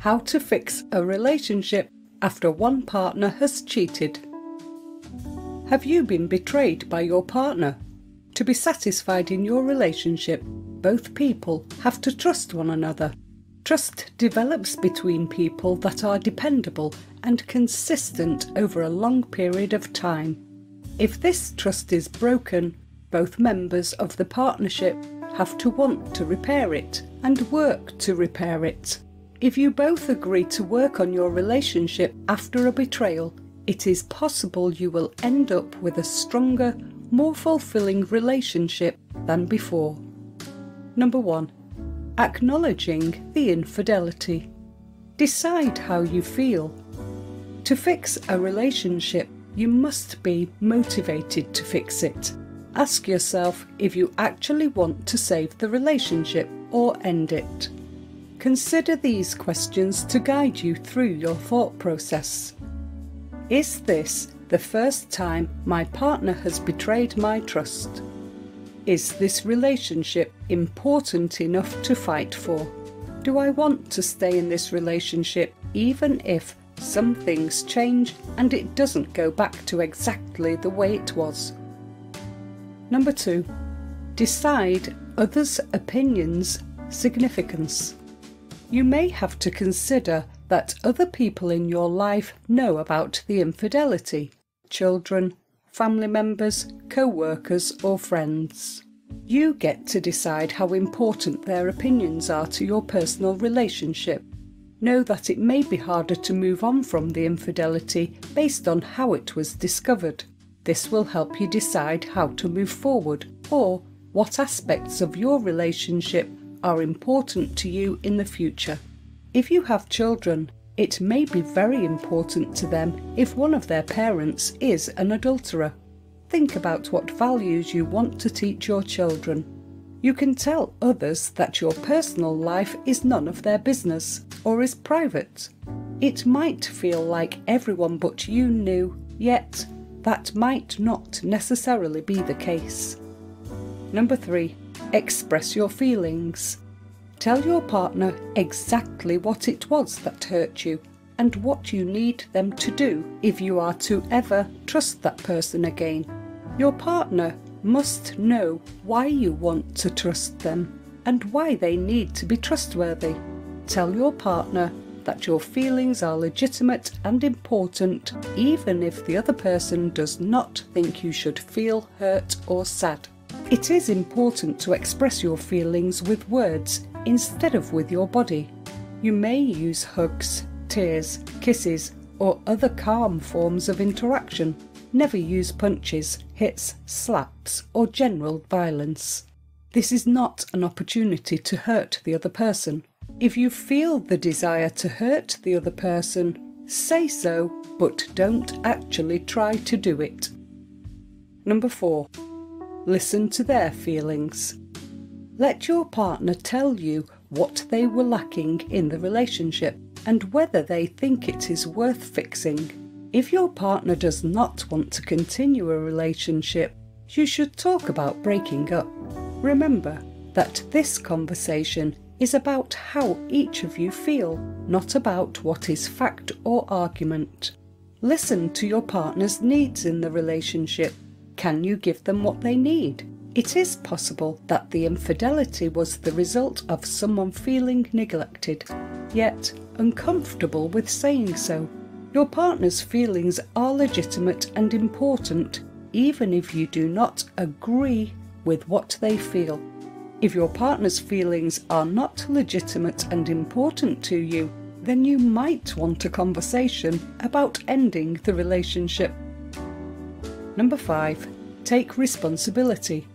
How to fix a relationship after one partner has cheated. Have you been betrayed by your partner? To be satisfied in your relationship, both people have to trust one another. Trust develops between people that are dependable and consistent over a long period of time. If this trust is broken, both members of the partnership have to want to repair it and work to repair it. If you both agree to work on your relationship after a betrayal, it is possible you will end up with a stronger, more fulfilling relationship than before. Number 1. Acknowledging the infidelity. Decide how you feel. To fix a relationship, you must be motivated to fix it. Ask yourself if you actually want to save the relationship or end it. Consider these questions to guide you through your thought process. Is this the first time my partner has betrayed my trust? Is this relationship important enough to fight for? Do I want to stay in this relationship even if some things change and it doesn't go back to exactly the way it was? Number 2. Decide others' opinions' significance. You may have to consider that other people in your life know about the infidelity: children, family members, co-workers or friends. You get to decide how important their opinions are to your personal relationship. Know that it may be harder to move on from the infidelity based on how it was discovered. This will help you decide how to move forward or what aspects of your relationship are important to you in the future. If you have children, it may be very important to them if one of their parents is an adulterer. Think about what values you want to teach your children. You can tell others that your personal life is none of their business or is private. It might feel like everyone but you knew, yet that might not necessarily be the case. Number 3. Express your feelings. Tell your partner exactly what it was that hurt you and what you need them to do if you are to ever trust that person again. Your partner must know why you want to trust them and why they need to be trustworthy. Tell your partner that your feelings are legitimate and important, even if the other person does not think you should feel hurt or sad. It is important to express your feelings with words instead of with your body. You may use hugs, tears, kisses, or other calm forms of interaction. Never use punches, hits, slaps, or general violence. This is not an opportunity to hurt the other person. If you feel the desire to hurt the other person, say so, but don't actually try to do it. Number 4. Listen to their feelings. Let your partner tell you what they were lacking in the relationship and whether they think it is worth fixing. If your partner does not want to continue a relationship, you should talk about breaking up. Remember that this conversation is about how each of you feel, not about what is fact or argument. Listen to your partner's needs in the relationship. Can you give them what they need? It is possible that the infidelity was the result of someone feeling neglected, yet uncomfortable with saying so. Your partner's feelings are legitimate and important, even if you do not agree with what they feel. If your partner's feelings are not legitimate and important to you, then you might want a conversation about ending the relationship. Number 5. Take responsibility.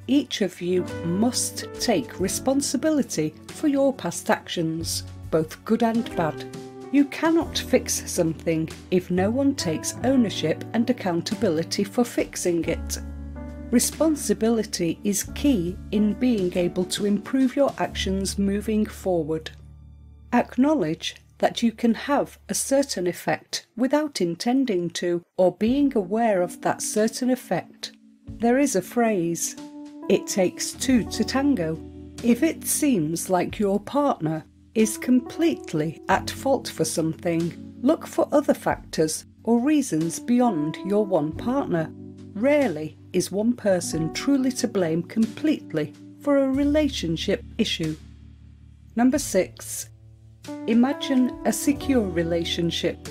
Each of you must take responsibility for your past actions, both good and bad. You cannot fix something if no one takes ownership and accountability for fixing it. Responsibility is key in being able to improve your actions moving forward. Acknowledge that you can have a certain effect without intending to or being aware of that certain effect. There is a phrase, "It takes two to tango." If it seems like your partner is completely at fault for something, look for other factors or reasons beyond your one partner. Rarely is one person truly to blame completely for a relationship issue. Number 6. Imagine a secure relationship.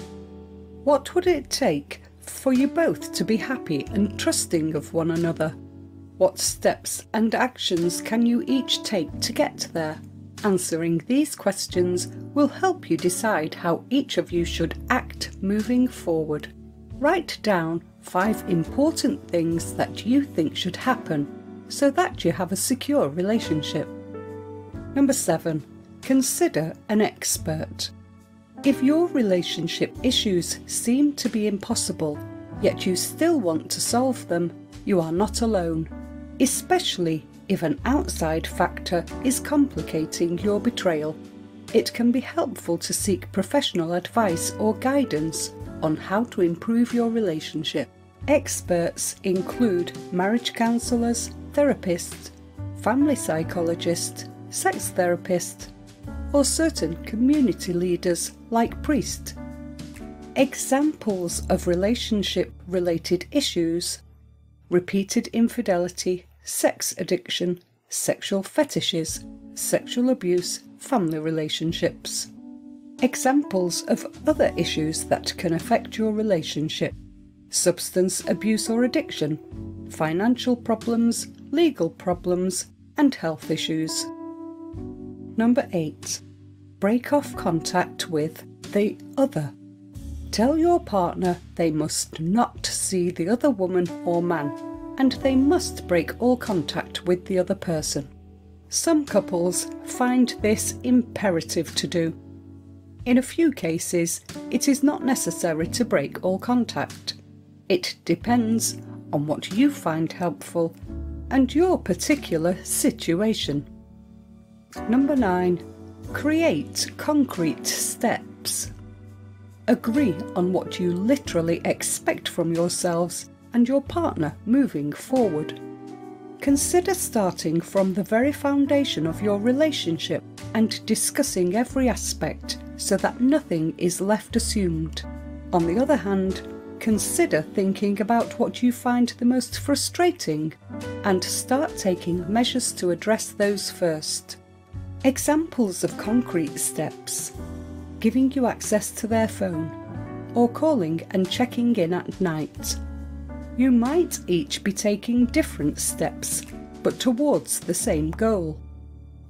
What would it take for you both to be happy and trusting of one another? What steps and actions can you each take to get there? Answering these questions will help you decide how each of you should act moving forward. Write down 5 important things that you think should happen so that you have a secure relationship. Number 7. Consider an expert. If your relationship issues seem to be impossible, yet you still want to solve them, you are not alone, especially if an outside factor is complicating your betrayal. It can be helpful to seek professional advice or guidance on how to improve your relationship. Experts include marriage counsellors, therapists, family psychologists, sex therapists, or certain community leaders like priests. Examples of relationship-related issues: repeated infidelity, sex addiction, sexual fetishes, sexual abuse, family relationships. Examples of other issues that can affect your relationship: substance abuse or addiction, financial problems, legal problems, and health issues. Number 8. Break off contact with the other. Tell your partner they must not see the other woman or man, and they must break all contact with the other person. Some couples find this imperative to do. In a few cases, it is not necessary to break all contact. It depends on what you find helpful and your particular situation. Number 9. Create concrete steps. Agree on what you literally expect from yourselves and your partner moving forward. Consider starting from the very foundation of your relationship and discussing every aspect so that nothing is left assumed. On the other hand, consider thinking about what you find the most frustrating and start taking measures to address those first. Examples of concrete steps: giving you access to their phone, or calling and checking in at night. You might each be taking different steps, but towards the same goal.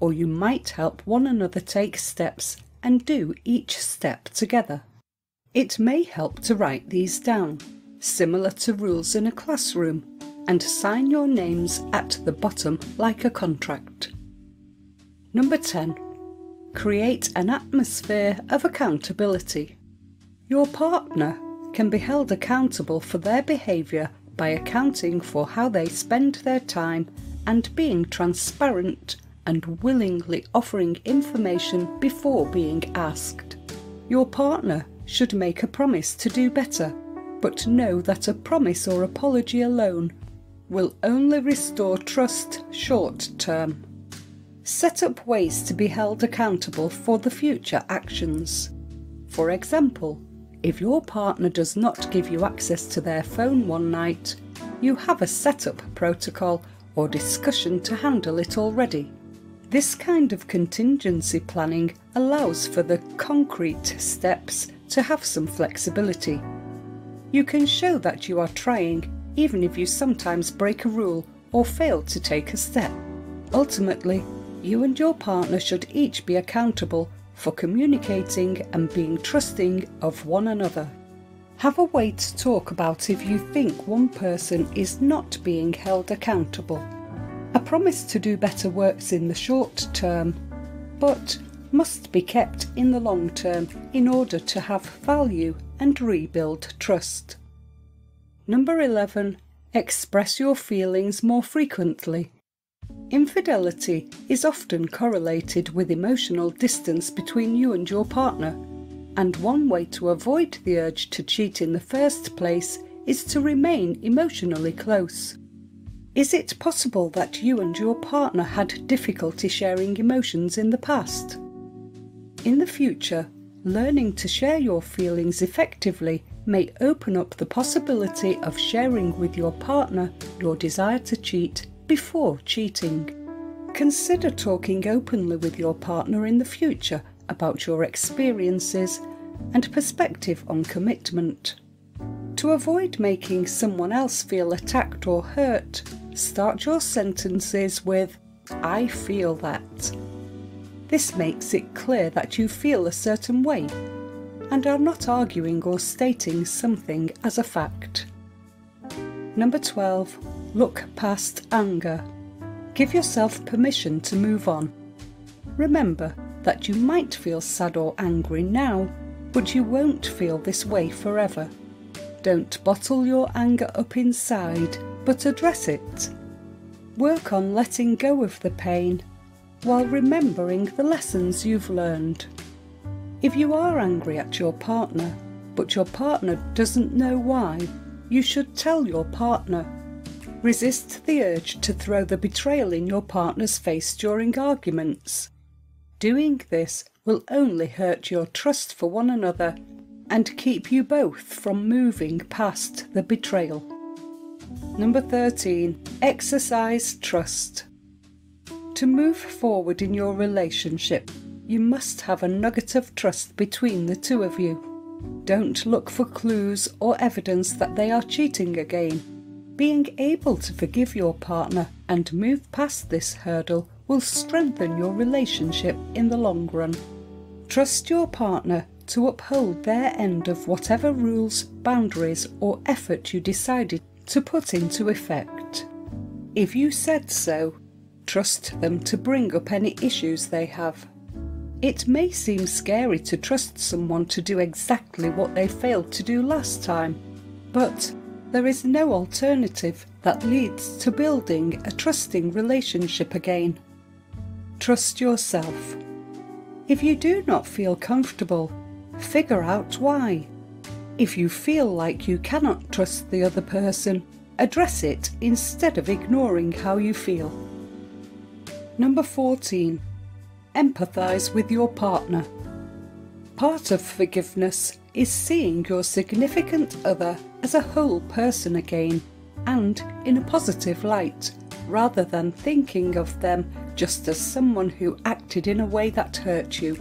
Or you might help one another take steps and do each step together. It may help to write these down, similar to rules in a classroom, and sign your names at the bottom like a contract. Number 10. Create an atmosphere of accountability. Your partner can be held accountable for their behaviour by accounting for how they spend their time and being transparent and willingly offering information before being asked. Your partner should make a promise to do better, but know that a promise or apology alone will only restore trust short term. Set up ways to be held accountable for the future actions. For example, if your partner does not give you access to their phone one night, you have a setup protocol or discussion to handle it already. This kind of contingency planning allows for the concrete steps to have some flexibility. You can show that you are trying, even if you sometimes break a rule or fail to take a step. Ultimately, you and your partner should each be accountable for communicating and being trusting of one another. Have a way to talk about if you think one person is not being held accountable. A promise to do better works in the short term, but must be kept in the long term in order to have value and rebuild trust. Number 11. Express your feelings more frequently. Infidelity is often correlated with emotional distance between you and your partner, and one way to avoid the urge to cheat in the first place is to remain emotionally close. Is it possible that you and your partner had difficulty sharing emotions in the past? In the future, learning to share your feelings effectively may open up the possibility of sharing with your partner your desire to cheat before cheating. Consider talking openly with your partner in the future about your experiences and perspective on commitment. To avoid making someone else feel attacked or hurt, start your sentences with "I feel that." This makes it clear that you feel a certain way and are not arguing or stating something as a fact. Number 12. Look past anger. Give yourself permission to move on. Remember that you might feel sad or angry now, but you won't feel this way forever. Don't bottle your anger up inside, but address it. Work on letting go of the pain while remembering the lessons you've learned. If you are angry at your partner, but your partner doesn't know why, you should tell your partner. Resist the urge to throw the betrayal in your partner's face during arguments. Doing this will only hurt your trust for one another and keep you both from moving past the betrayal. Number 13. Exercise trust. To move forward in your relationship, you must have a nugget of trust between the two of you. Don't look for clues or evidence that they are cheating again. Being able to forgive your partner and move past this hurdle will strengthen your relationship in the long run. Trust your partner to uphold their end of whatever rules, boundaries, or effort you decided to put into effect. If you said so, trust them to bring up any issues they have. It may seem scary to trust someone to do exactly what they failed to do last time, but there is no alternative that leads to building a trusting relationship again. Trust yourself. If you do not feel comfortable, figure out why. If you feel like you cannot trust the other person, address it instead of ignoring how you feel. Number 14. Empathize with your partner. Part of forgiveness is seeing your significant other as a whole person again and in a positive light, rather than thinking of them just as someone who acted in a way that hurt you.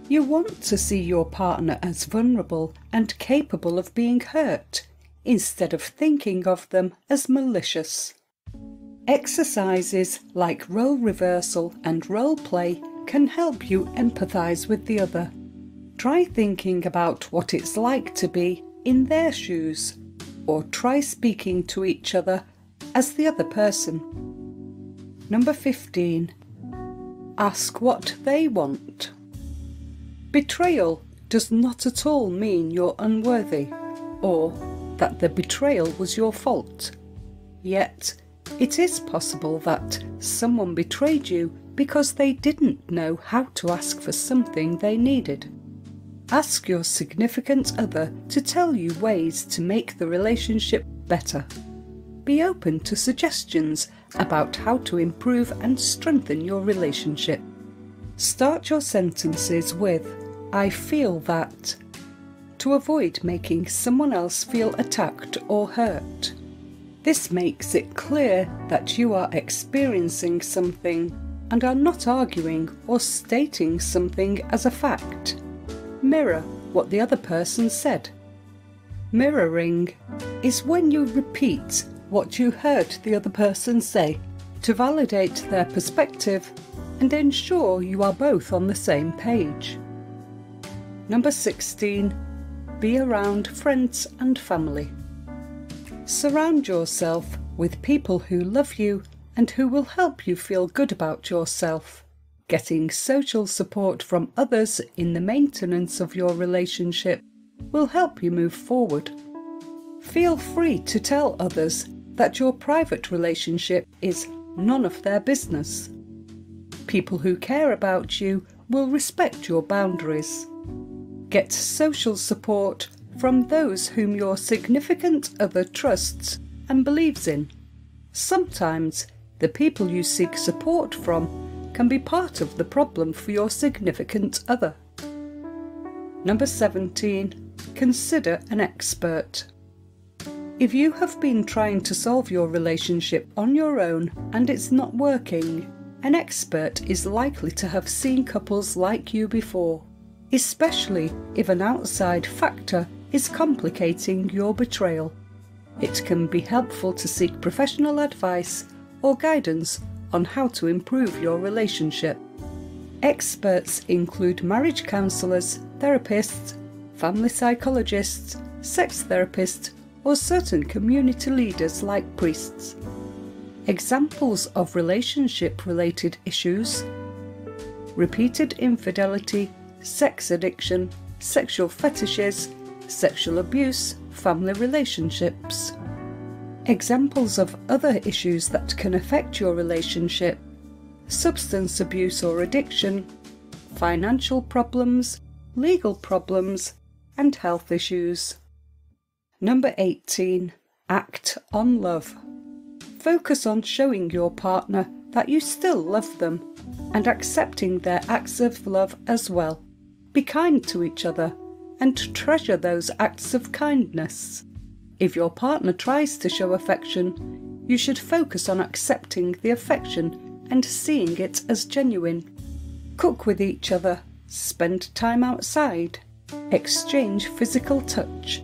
You want to see your partner as vulnerable and capable of being hurt, instead of thinking of them as malicious. Exercises like role reversal and role play can help you empathize with the other. Try thinking about what it's like to be in their shoes, or try speaking to each other as the other person. Number 15. Ask what they want. Betrayal does not at all mean you're unworthy, or that the betrayal was your fault. Yet, it is possible that someone betrayed you because they didn't know how to ask for something they needed. Ask your significant other to tell you ways to make the relationship better. Be open to suggestions about how to improve and strengthen your relationship. Start your sentences with "I feel that," to avoid making someone else feel attacked or hurt. This makes it clear that you are experiencing something and are not arguing or stating something as a fact. Mirror what the other person said. Mirroring is when you repeat what you heard the other person say to validate their perspective and ensure you are both on the same page. Number 16. Be around friends and family. Surround yourself with people who love you and who will help you feel good about yourself. Getting social support from others in the maintenance of your relationship will help you move forward. Feel free to tell others that your private relationship is none of their business. People who care about you will respect your boundaries. Get social support from those whom your significant other trusts and believes in. Sometimes the people you seek support from can be part of the problem for your significant other. Number 17. Consider an expert. If you have been trying to solve your relationship on your own and it's not working, an expert is likely to have seen couples like you before, especially if an outside factor is complicating your betrayal. It can be helpful to seek professional advice or guidance on how to improve your relationship. Experts include marriage counsellors, therapists, family psychologists, sex therapists, or certain community leaders like priests. Examples of relationship-related issues: repeated infidelity, sex addiction, sexual fetishes, sexual abuse, family relationships. Examples of other issues that can affect your relationship: substance abuse or addiction, financial problems, legal problems, and health issues. Number 18. Act on love. Focus on showing your partner that you still love them and accepting their acts of love as well. Be kind to each other and treasure those acts of kindness. If your partner tries to show affection, you should focus on accepting the affection and seeing it as genuine. Cook with each other, spend time outside, exchange physical touch,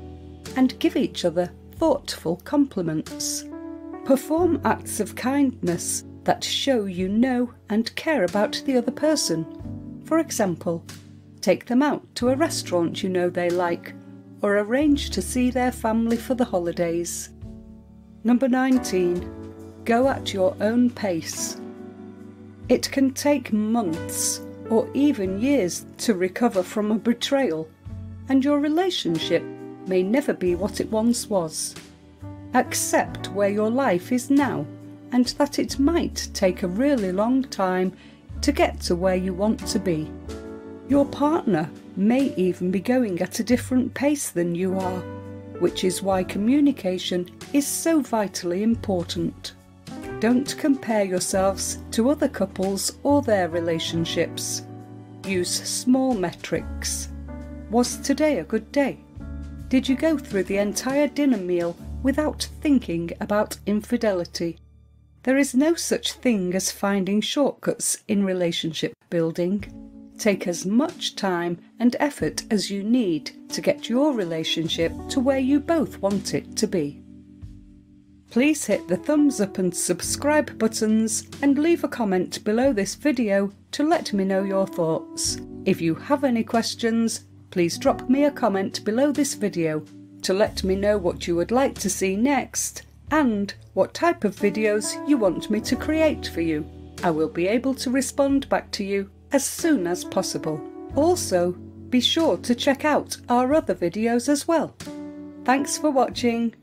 and give each other thoughtful compliments. Perform acts of kindness that show you know and care about the other person. For example, take them out to a restaurant you know they like, or arrange to see their family for the holidays. Number 19. Go at your own pace. It can take months or even years to recover from a betrayal, and your relationship may never be what it once was. Accept where your life is now and that it might take a really long time to get to where you want to be. Your partner may even be going at a different pace than you are, which is why communication is so vitally important. Don't compare yourselves to other couples or their relationships. Use small metrics. Was today a good day? Did you go through the entire dinner meal without thinking about infidelity? There is no such thing as finding shortcuts in relationship building. Take as much time and effort as you need to get your relationship to where you both want it to be. Please hit the thumbs up and subscribe buttons and leave a comment below this video to let me know your thoughts. If you have any questions, please drop me a comment below this video to let me know what you would like to see next and what type of videos you want me to create for you. I will be able to respond back to you as soon as possible. Also, be sure to check out our other videos as well. Thanks for watching.